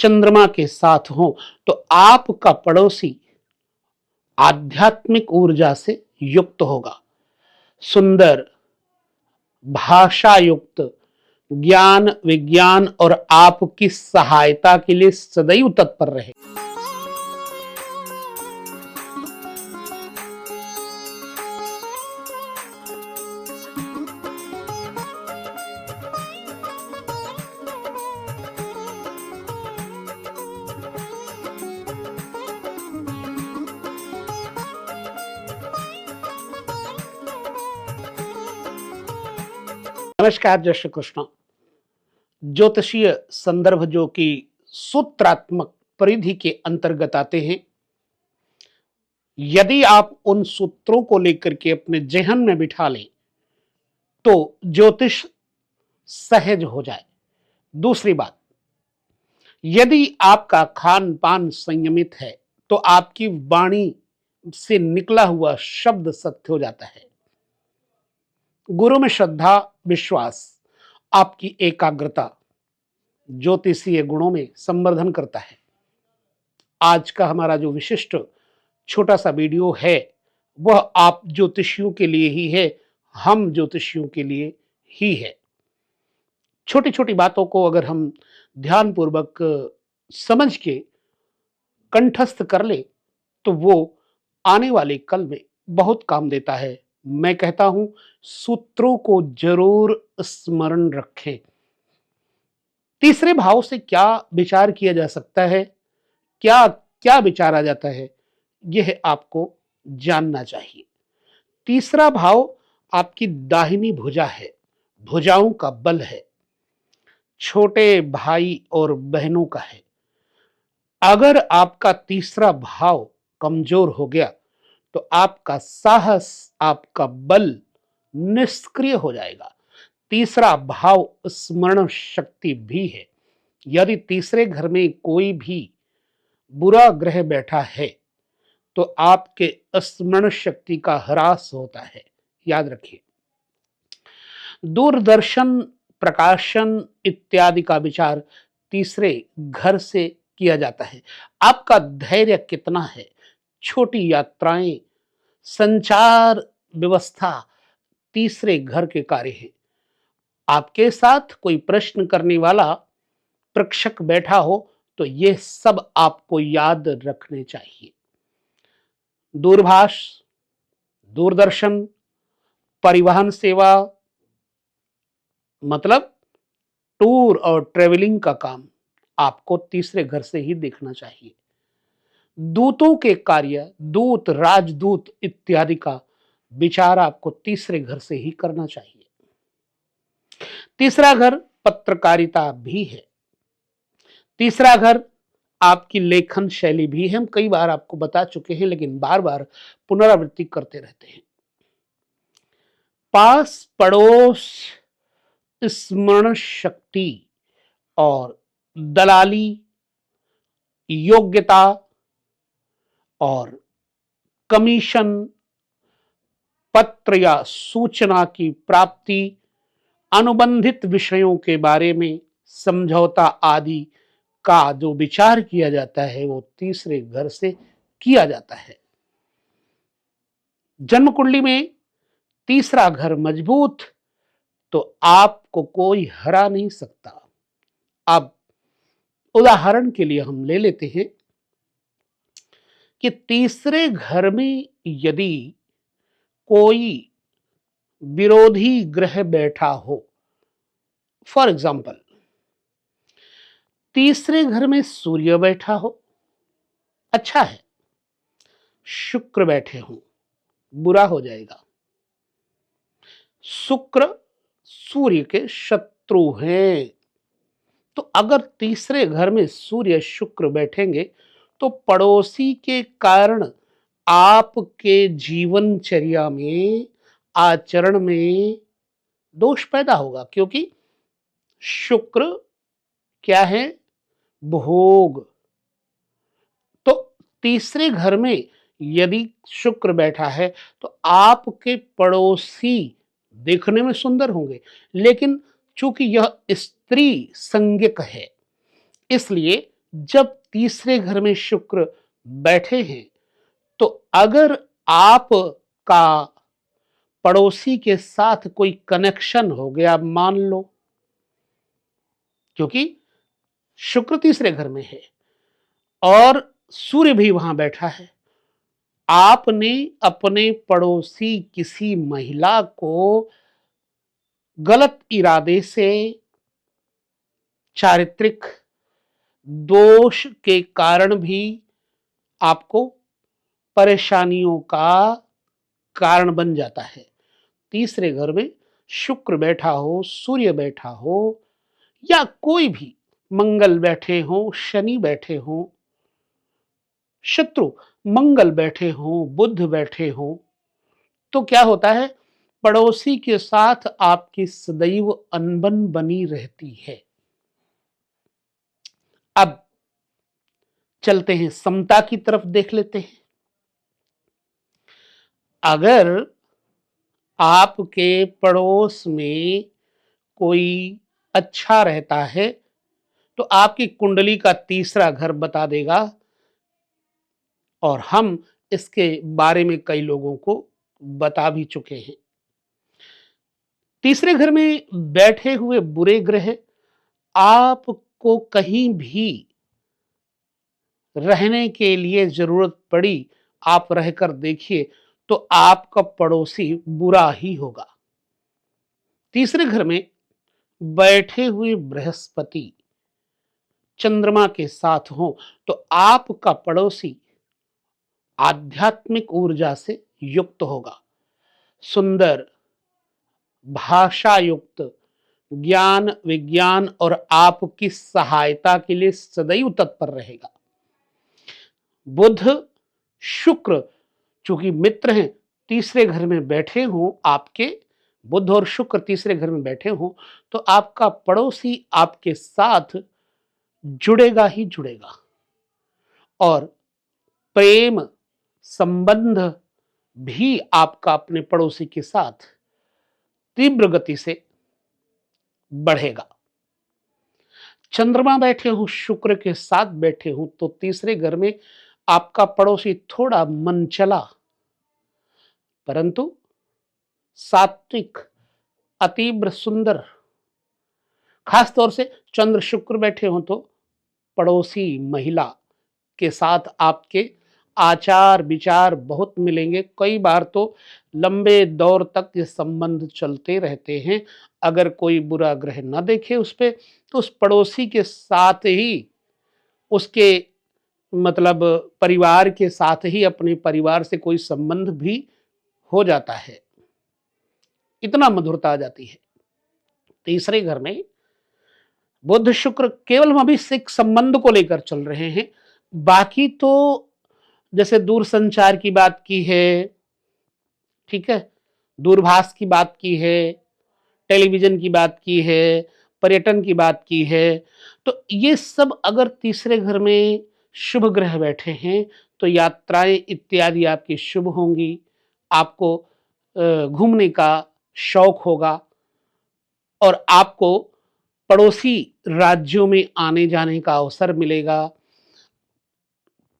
चंद्रमा के साथ हो तो आपका पड़ोसी आध्यात्मिक ऊर्जा से युक्त होगा, सुंदर, भाषा युक्त, ज्ञान विज्ञान और आपकी सहायता के लिए सदैव तत्पर रहे। नमस्कार, जय श्री कृष्ण। ज्योतिषीय संदर्भ जो कि सूत्रात्मक परिधि के अंतर्गत आते हैं, यदि आप उन सूत्रों को लेकर के अपने जेहन में बिठा लें तो ज्योतिष सहज हो जाए। दूसरी बात, यदि आपका खान पान संयमित है तो आपकी वाणी से निकला हुआ शब्द सत्य हो जाता है। गुरु में श्रद्धा, विश्वास, आपकी एकाग्रता ज्योतिषीय गुणों में संवर्धन करता है। आज का हमारा जो विशिष्ट छोटा सा वीडियो है वह आप ज्योतिषियों के लिए ही है, हम ज्योतिषियों के लिए ही है। छोटी छोटी बातों को अगर हम ध्यानपूर्वक समझ के कंठस्थ कर ले तो वो आने वाले कल में बहुत काम देता है। मैं कहता हूं, सूत्रों को जरूर स्मरण रखें। तीसरे भाव से क्या विचार किया जा सकता है, क्या क्या विचार आ जाता है, यह आपको जानना चाहिए। तीसरा भाव आपकी दाहिनी भुजा है, भुजाओं का बल है, छोटे भाई और बहनों का है। अगर आपका तीसरा भाव कमजोर हो गया तो आपका साहस, आपका बल निष्क्रिय हो जाएगा। तीसरा भाव स्मरण शक्ति भी है। यदि तीसरे घर में कोई भी बुरा ग्रह बैठा है तो आपके स्मरण शक्ति का ह्रास होता है। याद रखिए, दूरदर्शन, प्रकाशन इत्यादि का विचार तीसरे घर से किया जाता है। आपका धैर्य कितना है, छोटी यात्राएं, संचार व्यवस्था तीसरे घर के कार्य है। आपके साथ कोई प्रश्न करने वाला प्रेक्षक बैठा हो तो ये सब आपको याद रखने चाहिए। दूरभाष, दूरदर्शन, परिवहन सेवा, मतलब टूर और ट्रेवलिंग का काम आपको तीसरे घर से ही देखना चाहिए। दूतों के कार्य, दूत, राजदूत इत्यादि का विचार आपको तीसरे घर से ही करना चाहिए। तीसरा घर पत्रकारिता भी है। तीसरा घर आपकी लेखन शैली भी है। हम कई बार आपको बता चुके हैं लेकिन बार बार पुनरावृत्ति करते रहते हैं। पास पड़ोस, स्मरण शक्ति और दलाली, योग्यता और कमीशन, पत्र या सूचना की प्राप्ति, अनुबंधित विषयों के बारे में समझौता आदि का जो विचार किया जाता है वो तीसरे घर से किया जाता है। जन्म कुंडली में तीसरा घर मजबूत तो आपको कोई हरा नहीं सकता। अब उदाहरण के लिए हम ले लेते हैं कि तीसरे घर में यदि कोई विरोधी ग्रह बैठा हो, फॉर एग्जाम्पल तीसरे घर में सूर्य बैठा हो, अच्छा है। शुक्र बैठे हो, बुरा हो जाएगा। शुक्र सूर्य के शत्रु हैं। तो अगर तीसरे घर में सूर्य शुक्र बैठेंगे तो पड़ोसी के कारण आपके जीवनचर्या में, आचरण में दोष पैदा होगा, क्योंकि शुक्र क्या है, भोग। तो तीसरे घर में यदि शुक्र बैठा है तो आपके पड़ोसी देखने में सुंदर होंगे, लेकिन चूंकि यह स्त्री संज्ञक है इसलिए जब तीसरे घर में शुक्र बैठे हैं तो अगर आपका पड़ोसी के साथ कोई कनेक्शन हो गया मान लो, क्योंकि शुक्र तीसरे घर में है और सूर्य भी वहां बैठा है, आपने अपने पड़ोसी किसी महिला को गलत इरादे से चारित्रिक दोष के कारण भी आपको परेशानियों का कारण बन जाता है। तीसरे घर में शुक्र बैठा हो, सूर्य बैठा हो या कोई भी मंगल बैठे हो, शनि बैठे हो, शत्रु मंगल बैठे हो, बुध बैठे हो, तो क्या होता है, पड़ोसी के साथ आपकी सदैव अनबन बनी रहती है। अब चलते हैं समता की तरफ, देख लेते हैं। अगर आपके पड़ोस में कोई अच्छा रहता है तो आपकी कुंडली का तीसरा घर बता देगा, और हम इसके बारे में कई लोगों को बता भी चुके हैं। तीसरे घर में बैठे हुए बुरे ग्रह आपको कहीं भी रहने के लिए जरूरत पड़ी, आप रहकर देखिए तो आपका पड़ोसी बुरा ही होगा। तीसरे घर में बैठे हुए बृहस्पति चंद्रमा के साथ हो तो आपका पड़ोसी आध्यात्मिक ऊर्जा से युक्त होगा, सुंदर, भाषा युक्त, ज्ञान विज्ञान और आपकी सहायता के लिए सदैव तत्पर रहेगा। बुध शुक्र चूंकि मित्र हैं, तीसरे घर में बैठे हों आपके, बुध और शुक्र तीसरे घर में बैठे हों तो आपका पड़ोसी आपके साथ जुड़ेगा ही जुड़ेगा, और प्रेम संबंध भी आपका अपने पड़ोसी के साथ तीव्र गति से बढ़ेगा। चंद्रमा बैठे हो, शुक्र के साथ बैठे हो तो तीसरे घर में आपका पड़ोसी थोड़ा मनचला परंतु सात्विक, अतीव्र सुंदर, खासतौर से चंद्र शुक्र बैठे हो तो पड़ोसी महिला के साथ आपके आचार विचार बहुत मिलेंगे। कई बार तो लंबे दौर तक ये संबंध चलते रहते हैं। अगर कोई बुरा ग्रह न देखे उस पे तो उस पड़ोसी के साथ ही, उसके मतलब परिवार के साथ ही अपने परिवार से कोई संबंध भी हो जाता है, इतना मधुरता आ जाती है। तीसरे घर में बुध शुक्र केवल हम अभी सिख संबंध को लेकर चल रहे हैं, बाकी तो जैसे दूर संचार की बात की है, ठीक है, दूरभाष की बात की है, टेलीविजन की बात की है, पर्यटन की बात की है, तो ये सब अगर तीसरे घर में शुभ ग्रह बैठे हैं तो यात्राएं इत्यादि आपकी शुभ होंगी, आपको घूमने का शौक होगा और आपको पड़ोसी राज्यों में आने जाने का अवसर मिलेगा।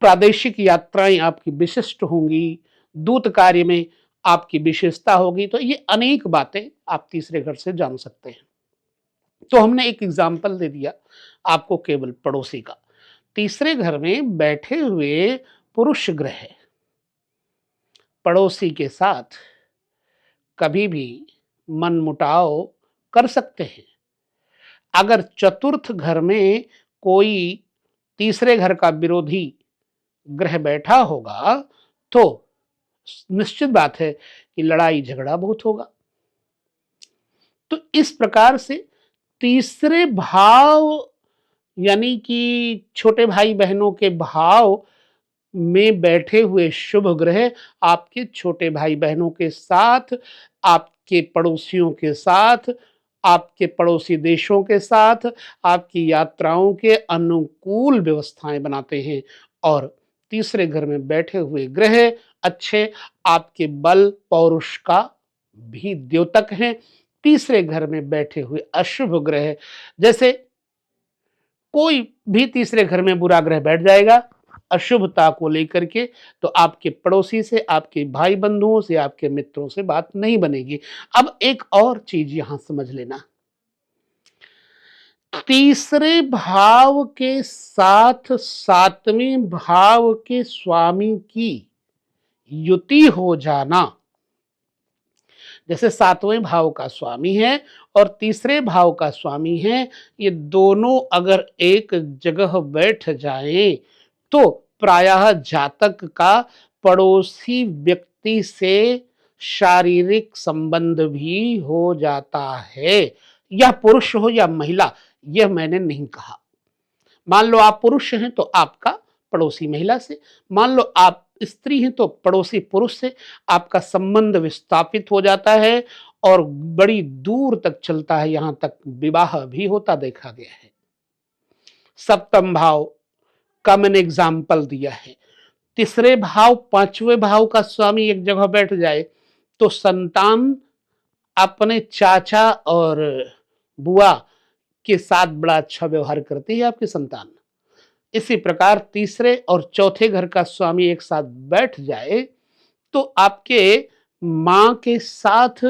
प्रादेशिक यात्राएं आपकी विशिष्ट होंगी, दूत कार्य में आपकी विशेषता होगी। तो ये अनेक बातें आप तीसरे घर से जान सकते हैं। तो हमने एक एग्जाम्पल दे दिया आपको केवल पड़ोसी का। तीसरे घर में बैठे हुए पुरुष ग्रह पड़ोसी के साथ कभी भी मनमुटाव कर सकते हैं। अगर चतुर्थ घर में कोई तीसरे घर का विरोधी ग्रह बैठा होगा तो निश्चित बात है कि लड़ाई झगड़ा बहुत होगा। तो इस प्रकार से तीसरे भाव यानी कि छोटे भाई बहनों के भाव में बैठे हुए शुभ ग्रह आपके छोटे भाई बहनों के साथ, आपके पड़ोसियों के साथ, आपके पड़ोसी देशों के साथ आपकी यात्राओं के अनुकूल व्यवस्थाएं बनाते हैं। और तीसरे घर में बैठे हुए ग्रह अच्छे आपके बल पौरुष का भी द्योतक हैं। तीसरे घर में बैठे हुए अशुभ ग्रह जैसे कोई भी तीसरे घर में बुरा ग्रह बैठ जाएगा अशुभता को लेकर के, तो आपके पड़ोसी से, आपके भाई बंधुओं से, आपके मित्रों से बात नहीं बनेगी। अब एक और चीज यहां समझ लेना, तीसरे भाव के साथ सातवें भाव के स्वामी की युति हो जाना, जैसे सातवें भाव का स्वामी है और तीसरे भाव का स्वामी है, ये दोनों अगर एक जगह बैठ जाएं तो प्रायः जातक का पड़ोसी व्यक्ति से शारीरिक संबंध भी हो जाता है। यह पुरुष हो या महिला, यह मैंने नहीं कहा। मान लो आप पुरुष हैं तो आपका पड़ोसी महिला से, मान लो आप स्त्री हैं तो पड़ोसी पुरुष से आपका संबंध विस्थापित हो जाता है और बड़ी दूर तक चलता है, यहां तक विवाह भी होता देखा गया है। सप्तम भाव का मैंने एग्जाम्पल दिया है। तीसरे भाव पांचवें भाव का स्वामी एक जगह बैठ जाए तो संतान अपने चाचा और बुआ के साथ बड़ा अच्छा व्यवहार करती है आपकी संतान। इसी प्रकार तीसरे और चौथे घर का स्वामी एक साथ बैठ जाए तो आपके मां के साथ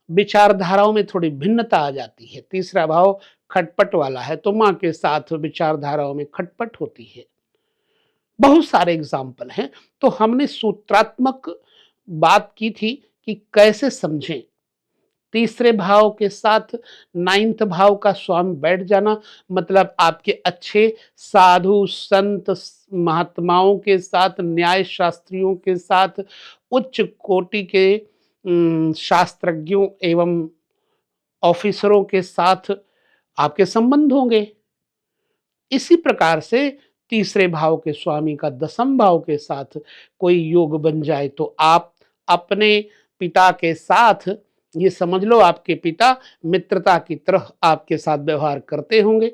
विचारधाराओं में थोड़ी भिन्नता आ जाती है। तीसरा भाव खटपट वाला है तो मां के साथ विचारधाराओं में खटपट होती है। बहुत सारे एग्जाम्पल हैं। तो हमने सूत्रात्मक बात की थी कि कैसे समझें तीसरे भाव के साथ नाइन्थ भाव का स्वामी बैठ जाना, मतलब आपके अच्छे साधु संत महात्माओं के साथ, न्याय शास्त्रियों के साथ, उच्च कोटि के शास्त्रज्ञों एवं ऑफिसरों के साथ आपके संबंध होंगे। इसी प्रकार से तीसरे भाव के स्वामी का दसम भाव के साथ कोई योग बन जाए तो आप अपने पिता के साथ, ये समझ लो आपके पिता मित्रता की तरह आपके साथ व्यवहार करते होंगे।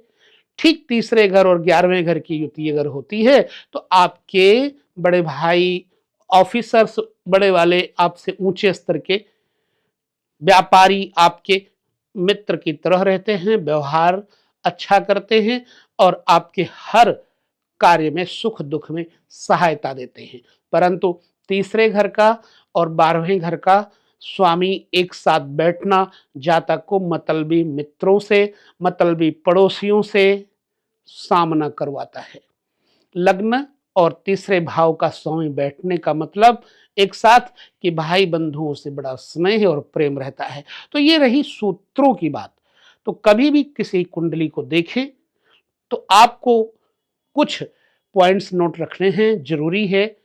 ठीक तीसरे घर और 11वें घर की युति अगर होती है तो आपके बड़े भाई ऑफिसर्स, बड़े वाले आपसे ऊंचे स्तर के व्यापारी आपके मित्र की तरह रहते हैं, व्यवहार अच्छा करते हैं और आपके हर कार्य में सुख दुख में सहायता देते हैं। परंतु तीसरे घर का और 12वें घर का स्वामी एक साथ बैठना जातक को मतलबी मित्रों से, मतलबी पड़ोसियों से सामना करवाता है। लग्न और तीसरे भाव का स्वामी बैठने का मतलब एक साथ कि भाई बंधुओं से बड़ा स्नेह और प्रेम रहता है। तो ये रही सूत्रों की बात। तो कभी भी किसी कुंडली को देखें तो आपको कुछ पॉइंट्स नोट रखने हैं, जरूरी है।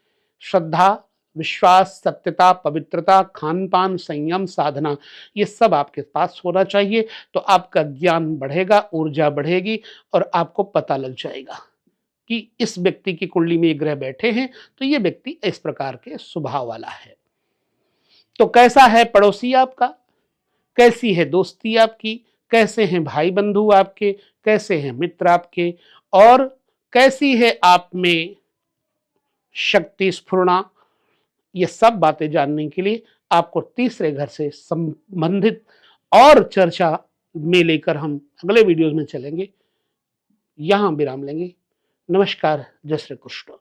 श्रद्धा, विश्वास, सत्यता, पवित्रता, खान पान, संयम, साधना, ये सब आपके पास होना चाहिए। तो आपका ज्ञान बढ़ेगा, ऊर्जा बढ़ेगी और आपको पता लग जाएगा कि इस व्यक्ति की कुंडली में ये ग्रह बैठे हैं तो ये व्यक्ति इस प्रकार के स्वभाव वाला है। तो कैसा है पड़ोसी आपका, कैसी है दोस्ती आपकी, कैसे हैं भाई बंधु आपके, कैसे हैं मित्र आपके, और कैसी है आप में शक्ति स्फुरना, ये सब बातें जानने के लिए आपको तीसरे घर से संबंधित और चर्चा में लेकर हम अगले वीडियोज में चलेंगे। यहां विराम लेंगे। नमस्कार, जय श्री कृष्ण।